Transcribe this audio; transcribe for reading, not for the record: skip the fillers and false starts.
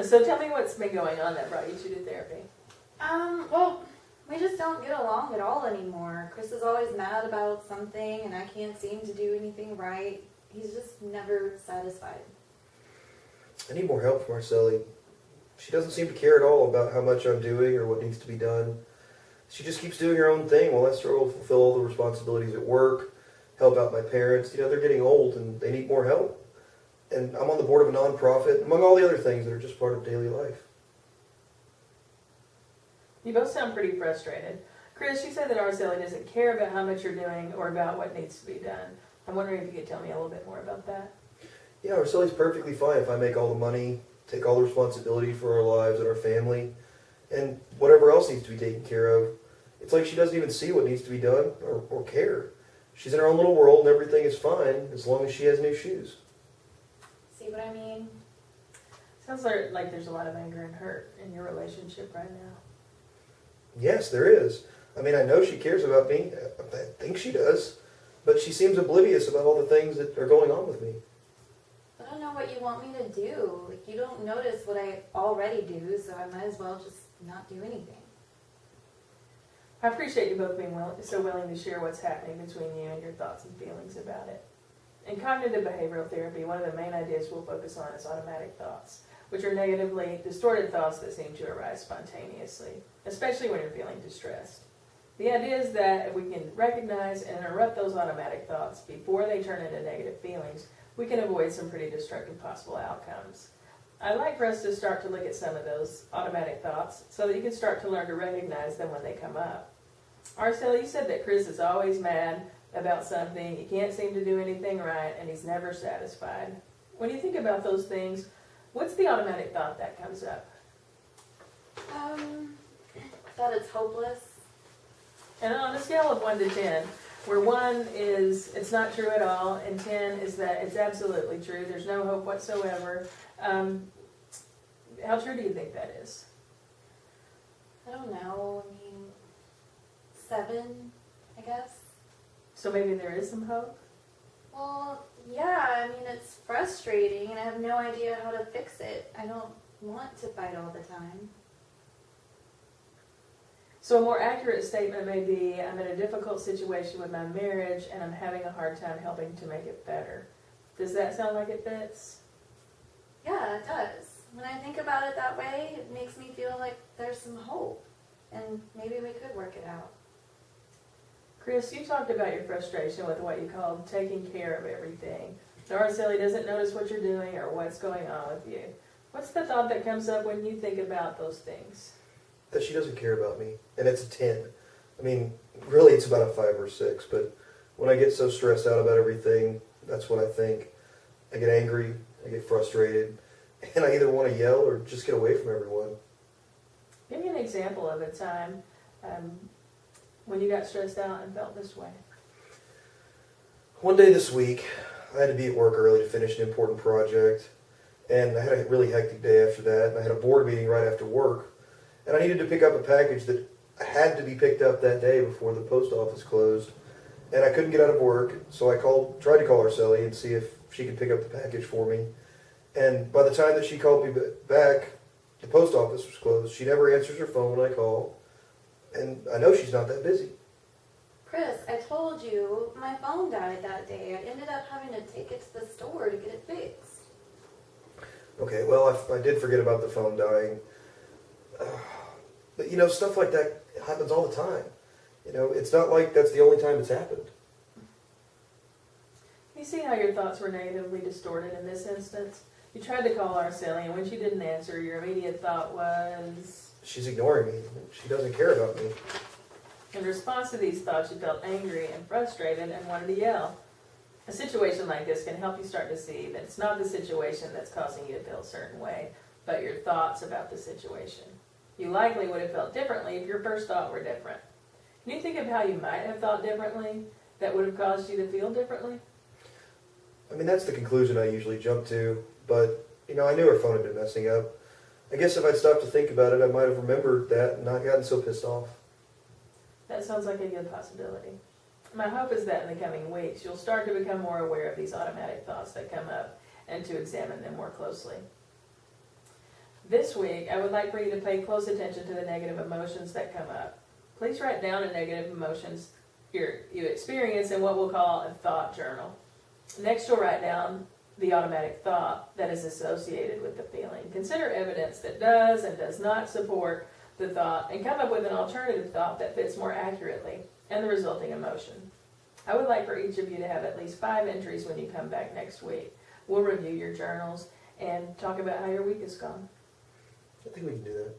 So tell me what's been going on that brought you to therapy. Well, we just don't get along at all anymore. Chris is always mad about something, and I can't seem to do anything right. He's just never satisfied. I need more help from Arceli. She doesn't seem to care at all about how much I'm doing or what needs to be done. She just keeps doing her own thing while I struggle to fulfill all the responsibilities at work, help out my parents. They're getting old and they need more help. And I'm on the board of a nonprofit, among all the other things that are just part of daily life. You both sound pretty frustrated. Chris, you said that Arceli doesn't care about how much you're doing or about what needs to be done. I'm wondering if you could tell me a little bit more about that. Yeah, Arceli's perfectly fine if I make all the money, take all the responsibility for our lives and our family, and whatever else needs to be taken care of. It's like she doesn't even see what needs to be done or care. She's in her own little world and everything is fine as long as she has new shoes. See what I mean? Sounds like there's a lot of anger and hurt in your relationship right now. Yes, there is. I mean, I know she cares about me. I think she does. But she seems oblivious about all the things that are going on with me. I don't know what you want me to do. Like, you don't notice what I already do, so I might as well just not do anything. I appreciate you both being so willing to share what's happening between you and your thoughts and feelings about it. In cognitive behavioral therapy, one of the main ideas we'll focus on is automatic thoughts, which are negatively distorted thoughts that seem to arise spontaneously, especially when you're feeling distressed. The idea is that if we can recognize and interrupt those automatic thoughts before they turn into negative feelings, we can avoid some pretty destructive possible outcomes. I'd like for us to start to look at some of those automatic thoughts so that you can start to learn to recognize them when they come up. Arceli, you said that Chris is always mad about something, he can't seem to do anything right, and he's never satisfied. When you think about those things, what's the automatic thought that comes up? That it's hopeless. And on a scale of 1 to 10, where 1 is it's not true at all, and 10 is that it's absolutely true, there's no hope whatsoever, how true do you think that is? I don't know. 7, I guess. So maybe there is some hope? Well, yeah, it's frustrating and I have no idea how to fix it. I don't want to fight all the time. So a more accurate statement may be, I'm in a difficult situation with my marriage and I'm having a hard time helping to make it better. Does that sound like it fits? Yeah, it does. When I think about it that way, it makes me feel like there's some hope and maybe we could work it out. Chris, you talked about your frustration with what you called taking care of everything. Arceli doesn't notice what you're doing or what's going on with you. What's the thought that comes up when you think about those things? That she doesn't care about me. And it's a 10. Really it's about a 5 or 6. But when I get so stressed out about everything, that's what I think. I get angry, I get frustrated, and I either want to yell or just get away from everyone. Give me an example of a time when you got stressed out and felt this way. One day this week, I had to be at work early to finish an important project, and I had a really hectic day after that, and I had a board meeting right after work, and I needed to pick up a package that had to be picked up that day before the post office closed, and I couldn't get out of work, so I tried to call Arceli and see if she could pick up the package for me, and by the time that she called me back, the post office was closed. She never answers her phone when I call, and I know she's not that busy. Chris, I told you my phone died that day. I ended up having to take it to the store to get it fixed. Okay, well, I did forget about the phone dying. But, stuff like that happens all the time. It's not like that's the only time it's happened. You see how your thoughts were negatively distorted in this instance? You tried to call Arceli, and when she didn't answer, your immediate thought was... She's ignoring me. She doesn't care about me. In response to these thoughts, you felt angry and frustrated and wanted to yell. A situation like this can help you start to see that it's not the situation that's causing you to feel a certain way, but your thoughts about the situation. You likely would have felt differently if your first thought were different. Can you think of how you might have thought differently that would have caused you to feel differently? That's the conclusion I usually jump to, but, I knew her phone had been messing up. I guess if I'd stopped to think about it, I might have remembered that and not gotten so pissed off. That sounds like a good possibility. My hope is that in the coming weeks, you'll start to become more aware of these automatic thoughts that come up and to examine them more closely. This week, I would like for you to pay close attention to the negative emotions that come up. Please write down the negative emotions you experience in what we'll call a thought journal. Next, you'll write down the automatic thought that is associated with the feeling. Consider evidence that does and does not support the thought and come up with an alternative thought that fits more accurately and the resulting emotion. I would like for each of you to have at least 5 entries when you come back next week. We'll review your journals and talk about how your week has gone. I think we can do that.